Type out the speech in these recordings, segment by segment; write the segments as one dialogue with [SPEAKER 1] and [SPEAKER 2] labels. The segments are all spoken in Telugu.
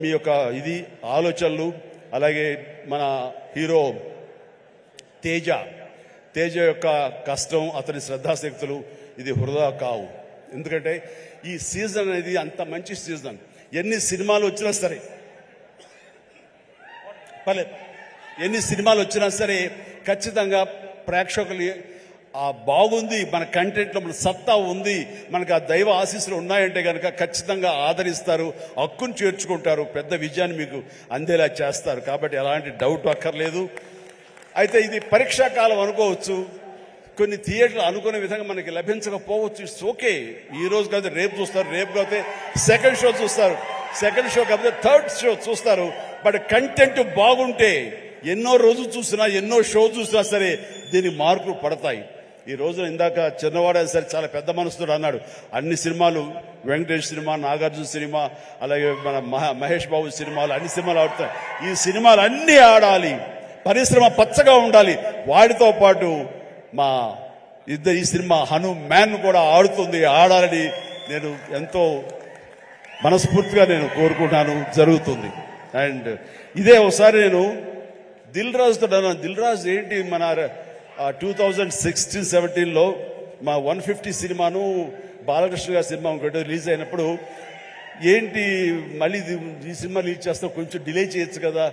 [SPEAKER 1] మీ యొక్క ఇది ఆలోచనలు, అలాగే మన హీరో తేజ యొక్క కష్టం, అతని శ్రద్ధాశక్తులు ఇది వృధా కావు. ఎందుకంటే ఈ సీజన్ అనేది అంత మంచి సీజన్. ఎన్ని సినిమాలు వచ్చినా సరే ఖచ్చితంగా ప్రేక్షకులు బాగుంది, మన కంటెంట్లో మన సత్తా ఉంది, మనకు ఆ దైవ ఆశీస్సులు ఉన్నాయంటే కనుక ఖచ్చితంగా ఆదరిస్తారు, హక్కును చేర్చుకుంటారు, పెద్ద విజయాన్ని మీకు అందేలా చేస్తారు. కాబట్టి ఎలాంటి డౌట్ అక్కర్లేదు. అయితే ఇది పరీక్షాకాలం అనుకోవచ్చు, కొన్ని థియేటర్లు అనుకునే విధంగా మనకి లభించకపోవచ్చు. It's okay. ఈ రోజు కాదు రేపు చూస్తారు, రేపు కాకపోతే సెకండ్ షో చూస్తారు, సెకండ్ షో కాకపోతే థర్డ్ షో చూస్తారు. బట్ కంటెంట్ బాగుంటే ఎన్నో రోజులు చూసినా, ఎన్నో షో చూసినా సరే దీనికి మార్కులు పడతాయి. ఈ రోజున ఇందాక చిన్నవాడ సరే చాలా పెద్ద మనసుతో అన్నాడు, అన్ని సినిమాలు వెంకటేష్ సినిమా, నాగార్జున సినిమా, అలాగే మన మహేష్ బాబు సినిమాలు, అన్ని సినిమాలు ఆడుతాయి. ఈ సినిమాలు అన్నీ ఆడాలి, పరిశ్రమ పచ్చగా ఉండాలి. వాటితో పాటు మా ఈ సినిమా హనుమాన్ కూడా ఆడాలని నేను ఎంతో మనస్ఫూర్తిగా నేను కోరుకుంటున్నాను, జరుగుతుంది. అండ్ ఇదే ఒకసారి నేను దిల్ రాజుతో అన్నాను, దిల్ రాజు ఏంటి మన 2016-17లో మా 150 సినిమాను బాలకృష్ణ గారి సినిమా ఇంకోటి రిలీజ్ అయినప్పుడు, ఏంటి మళ్ళీ ఈ సినిమా రిలీజ్ చేస్తాం, కొంచెం డిలే చేయొచ్చు కదా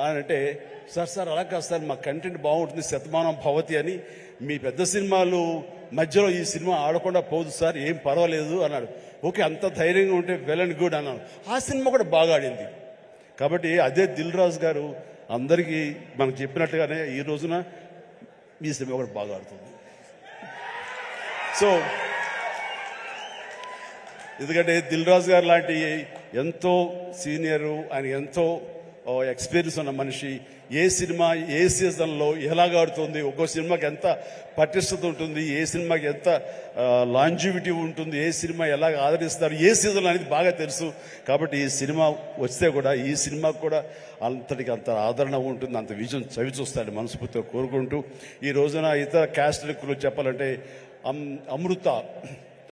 [SPEAKER 1] అని అంటే, సార్ అలా కాదు సార్, మా కంటెంట్ బాగుంటుంది, శతమానం భవతి అని, మీ పెద్ద సినిమాలు మధ్యలో ఈ సినిమా ఆడకుండా పోదు సార్, ఏం పర్వాలేదు అన్నాడు. ఓకే, అంత ధైర్యంగా ఉంటే వెల్ అండ్ గుడ్ అన్నాను. ఆ సినిమా కూడా బాగా ఆడింది. కాబట్టి అదే దిల్ రాజు గారు అందరికీ మనకు చెప్పినట్టుగానే ఈ రోజున ఈ సినిమా కూడా బాగా ఆడుతుంది. సో ఎందుకంటే దిల్ రాజు గారు లాంటి ఎంతో సీనియరు, ఆయన ఎంతో ఎక్స్పీరియన్స్ ఉన్న మనిషి, ఏ సినిమా ఏ సీజన్లో ఎలాగ ఆడుతుంది, ఒక్కో సినిమాకి ఎంత పటిష్టత ఉంటుంది, ఏ సినిమాకి ఎంత లాంజివిటీ ఉంటుంది, ఏ సినిమా ఎలాగ ఆదరిస్తారు, ఏ సీజన్ అనేది బాగా తెలుసు. కాబట్టి ఈ సినిమా వస్తే కూడా ఈ సినిమాకు కూడా అంతటికి అంత ఆదరణ ఉంటుంది, అంత విజయం చవి చూస్తాడని మనస్ఫూర్తిగా కోరుకుంటూ, ఈ రోజున ఇతర క్యాస్ట్ గురించి చెప్పాలంటే అమృత